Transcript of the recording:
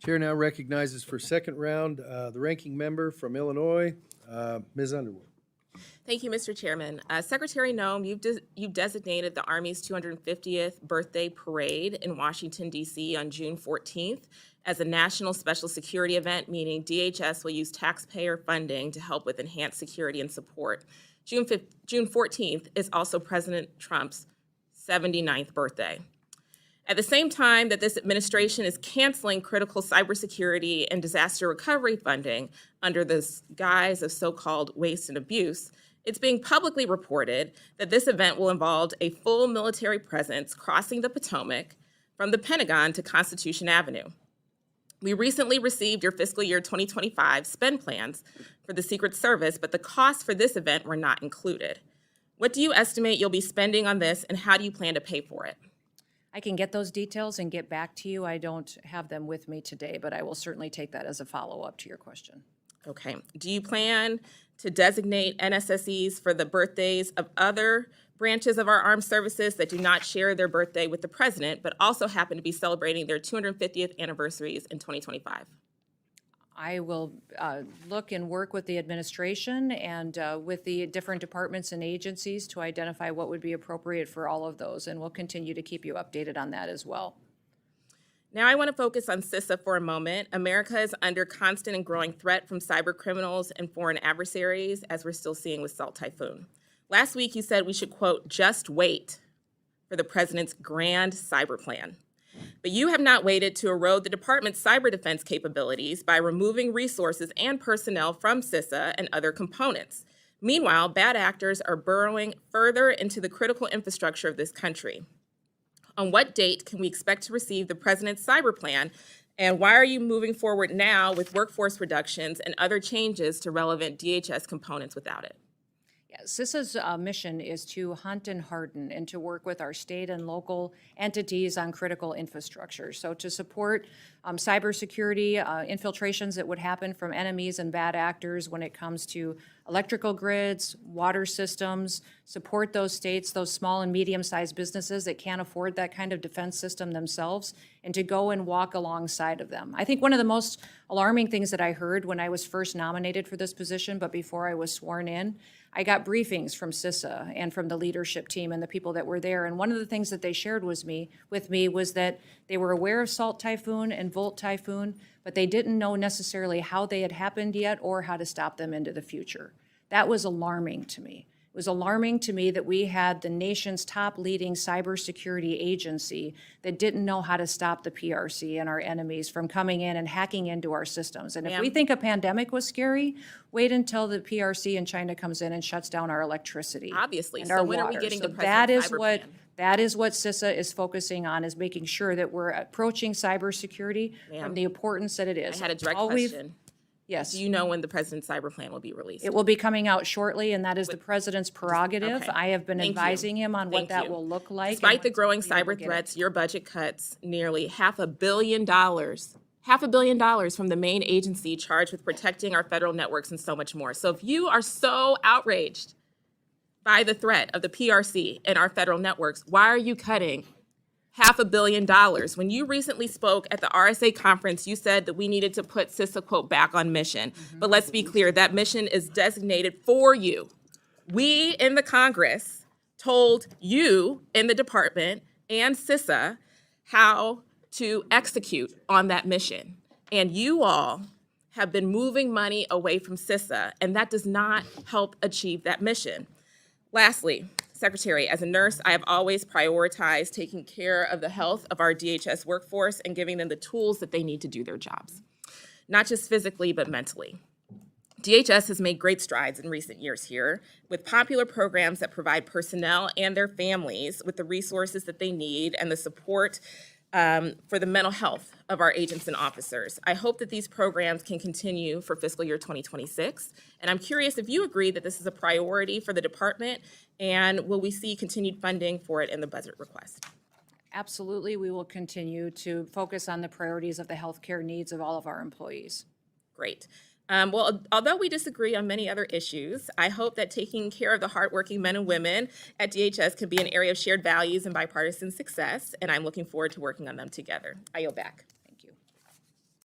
Chair now recognizes for second round the ranking member from Illinois, Ms. Underwood. Thank you, Mr. Chairman. Secretary Noem, you've designated the Army's 250th birthday parade in Washington, D.C. on June 14th as a national special security event, meaning DHS will use taxpayer funding to help with enhanced security and support. June 14th is also President Trump's 79th birthday. At the same time that this administration is canceling critical cybersecurity and disaster recovery funding under the guise of so-called waste and abuse, it's being publicly reported that this event will involve a full military presence crossing the Potomac from the Pentagon to Constitution Avenue. We recently received your fiscal year 2025 spend plans for the Secret Service, but the costs for this event were not included. What do you estimate you'll be spending on this, and how do you plan to pay for it? I can get those details and get back to you. I don't have them with me today, but I will certainly take that as a follow-up to your question. Okay. Do you plan to designate NSSEs for the birthdays of other branches of our armed services that do not share their birthday with the president, but also happen to be celebrating their 250th anniversaries in 2025? I will look and work with the administration and with the different departments and agencies to identify what would be appropriate for all of those, and we'll continue to keep you updated on that as well. Now I want to focus on CISA for a moment. America is under constant and growing threat from cyber criminals and foreign adversaries, as we're still seeing with Salt Typhoon. Last week you said we should, quote, just wait for the president's grand cyber plan. But you have not waited to erode the department's cyber defense capabilities by removing resources and personnel from CISA and other components. Meanwhile, bad actors are burrowing further into the critical infrastructure of this country. On what date can we expect to receive the president's cyber plan, and why are you moving forward now with workforce reductions and other changes to relevant DHS components without it? CISA's mission is to hunt and harden and to work with our state and local entities on critical infrastructure. So to support cybersecurity infiltrations that would happen from enemies and bad actors when it comes to electrical grids, water systems, support those states, those small and medium-sized businesses that can't afford that kind of defense system themselves, and to go and walk alongside of them. I think one of the most alarming things that I heard when I was first nominated for this position, but before I was sworn in, I got briefings from CISA and from the leadership team and the people that were there. And one of the things that they shared with me was that they were aware of Salt Typhoon and Volt Typhoon, but they didn't know necessarily how they had happened yet or how to stop them into the future. That was alarming to me. It was alarming to me that we had the nation's top leading cybersecurity agency that didn't know how to stop the PRC and our enemies from coming in and hacking into our systems. And if we think a pandemic was scary, wait until the PRC in China comes in and shuts down our electricity. Obviously. And so our when water. are we getting So the president's cyber plan? That is what CISA is focusing on, is making sure that we're approaching cybersecurity from the importance that it is. I had a direct question. Yes. Do you know when the president's cyber plan will be released? It will be coming out shortly, and that is the president's prerogative. Okay. I have been advising him on what that will look like. Despite the growing cyber threats, your budget cuts nearly $500 million. $500 million from the main agency charged with protecting our federal networks and so much more. So if you are so outraged by the threat of the PRC and our federal networks, why are you cutting $500 million? When you recently spoke at the RSA conference, you said that we needed to put CISA, quote, back on mission. But let's be clear, that mission is designated for you. We in the Congress told you in the department and CISA how to execute on that mission. And you all have been moving money away from CISA, and that does not help achieve that mission. Lastly, Secretary, as a nurse, I have always prioritized taking care of the health of our DHS workforce and giving them the tools that they need to do their jobs, not just physically, but mentally. DHS has made great strides in recent years here with popular programs that provide personnel and their families with the resources that they need and the support for the mental health of our agents and officers. I hope that these programs can continue for fiscal year 2026. And I'm curious if you agree that this is a priority for the department, and will we see continued funding for it in the budget request? Absolutely, we will continue to focus on the priorities of the healthcare needs of all of our employees. Great. Well, although we disagree on many other issues, I hope that taking care of the hardworking men and women at DHS can be an area of shared values and bipartisan success, and I'm looking forward to working on them together. I yield back.